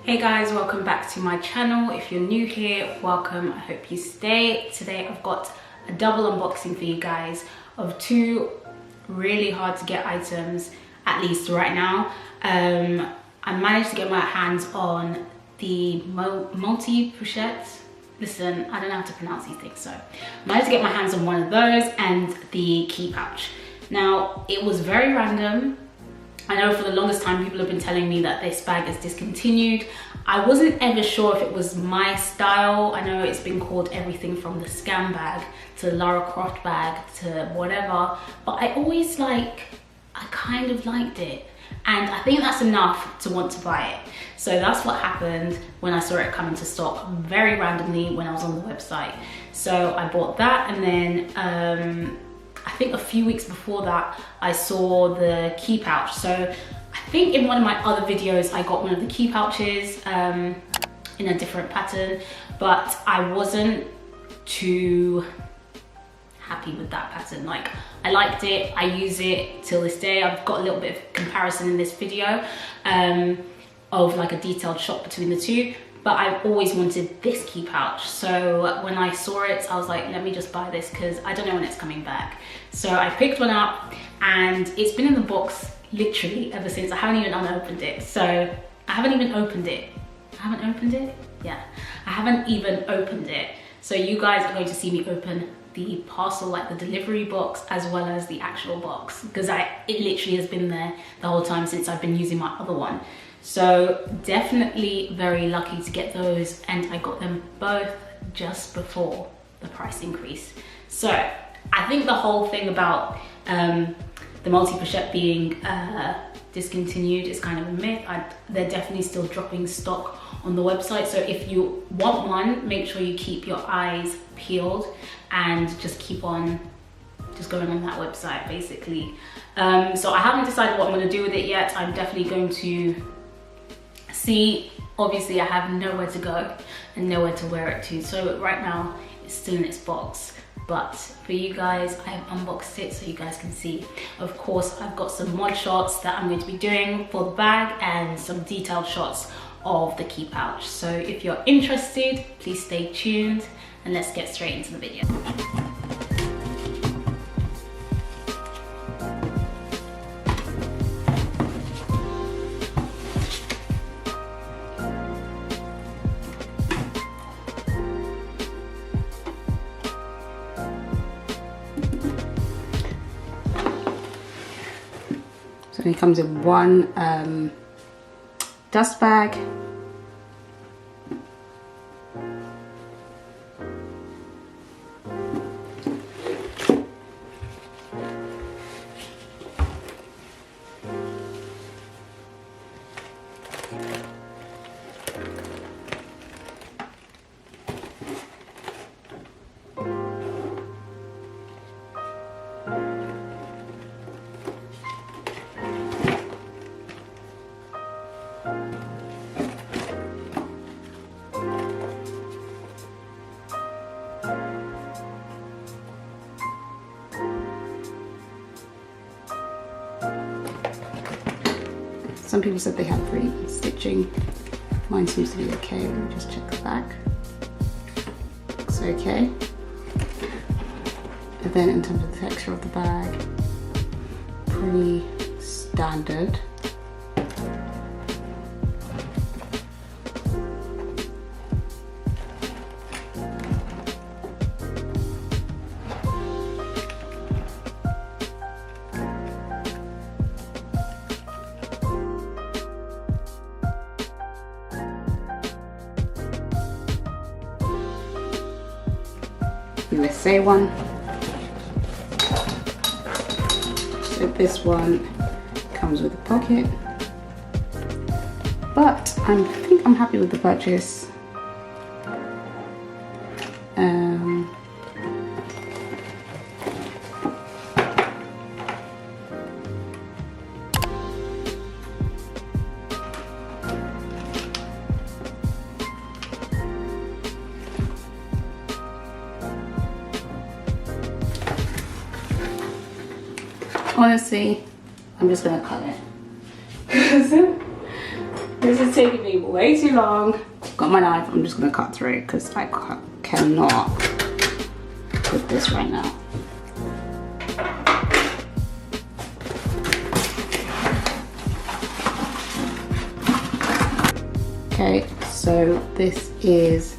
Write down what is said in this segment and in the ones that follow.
Hey guys, welcome back to my channel. If you're new here, welcome. I hope you stay. Today I've got a double unboxing for you guys of two really hard to get items, at least right now. I managed to get my hands on the Pouchette. Listen, I don't know how to pronounce these things, so I managed to get my hands on one of those and the key pouch. Now, it was very random. I know for the longest time people have been telling me that this bag is discontinued. I wasn't ever sure if it was my style. I know it's been called everything from the scam bag to Lara Croft bag to whatever, but I kind of liked it. And I think that's enough to want to buy it. So that's what happened when I saw it come into stock very randomly when I was on the website. So I bought that, and then I think a few weeks before that, I saw the key pouch. So I think in one of my other videos, I got one of the key pouches in a different pattern, but I wasn't too happy with that pattern. Like, I liked it, I use it till this day. I've got a little bit of comparison in this video of like a detailed shot between the two. But I've always wanted this key pouch. So when I saw it, I was like, let me just buy this because I don't know when it's coming back. So I picked one up and it's been in the box literally ever since. I haven't even unopened it. So I haven't even opened it. I haven't opened it? Yeah, I haven't even opened it. So you guys are going to see me open the parcel, like the delivery box, as well as the actual box, because it literally has been there the whole time since I've been using my other one. So definitely very lucky to get those, and I got them both just before the price increase. So I think the whole thing about the Pouchette being discontinued is kind of a myth. They're definitely still dropping stock on the website. So if you want one, make sure you keep your eyes peeled and just keep on just going on that website basically. So I haven't decided what I'm going to do with it yet. I'm definitely going to see. Obviously I have nowhere to go and nowhere to wear it to, so right now it's still in its box. But for you guys, I have unboxed it so you guys can see. Of course, I've got some mod shots that I'm going to be doing for the bag and some detailed shots of the key pouch. So if you're interested, please stay tuned and let's get straight into the video. So it comes in one dust bag, some people said they had pretty stitching. Mine seems to be okay. Let me just check the back. Looks okay. And then in terms of the texture of the bag, pretty standard. USA one. So this one comes with a pocket, but I think I'm happy with the purchase. Honestly, I'm just gonna cut it. This is taking me way too long. Got my knife, I'm just gonna cut through it because I cannot with this right now. Okay, so this is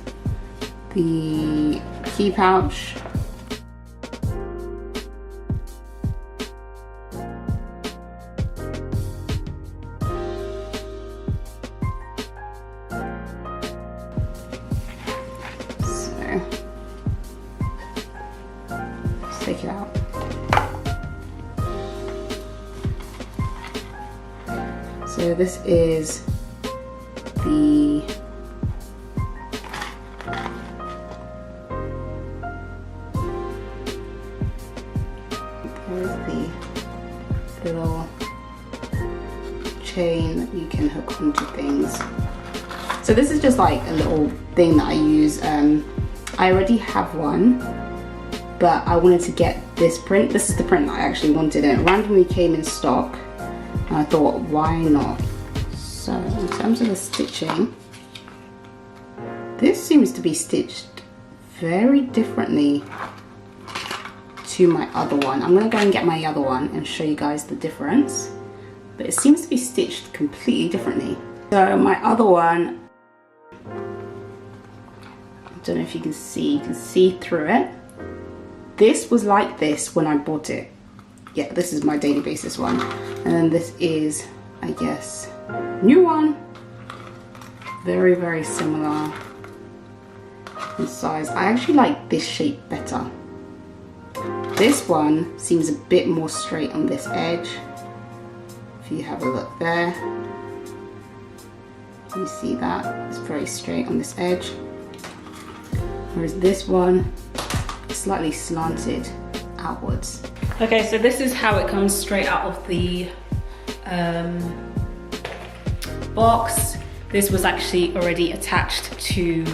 the key pouch. So, let's take it out. So this is the little chain that you can hook onto things. So this is just like a little thing that I use. I already have one, but I wanted to get this print. This is the print that I actually wanted, and it randomly came in stock, and I thought, why not? So in terms of the stitching, this seems to be stitched very differently to my other one. I'm gonna go and get my other one and show you guys the difference, but it seems to be stitched completely differently. So my other one, I don't know if you can see through it. This was like this when I bought it. Yeah, this is my daily basis one, and then this is, I guess, new one. Very, very similar in size. I actually like this shape better. This one seems a bit more straight on this edge. If you have a look there, you see that it's very straight on this edge, whereas this one is slightly slanted outwards. Okay, so this is how it comes straight out of the box. This was actually already attached to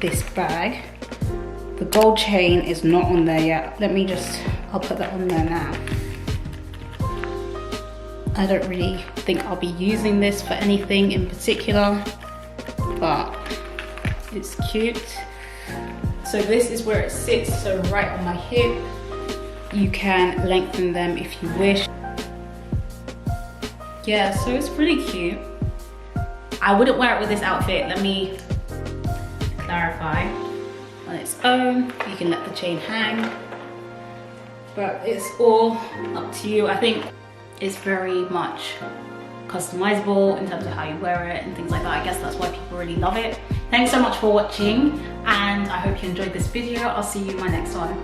this bag. The gold chain is not on there yet. I'll put that on there now. I don't really think I'll be using this for anything in particular, but it's cute. So this is where it sits, so right on my hip. You can lengthen them if you wish. Yeah, so it's pretty cute. I wouldn't wear it with this outfit, let me clarify. On its own, you can let the chain hang, but it's all up to you. I think it's very much customizable in terms of how you wear it and things like that. I guess that's why people really love it. Thanks so much for watching, and I hope you enjoyed this video. I'll see you in my next one.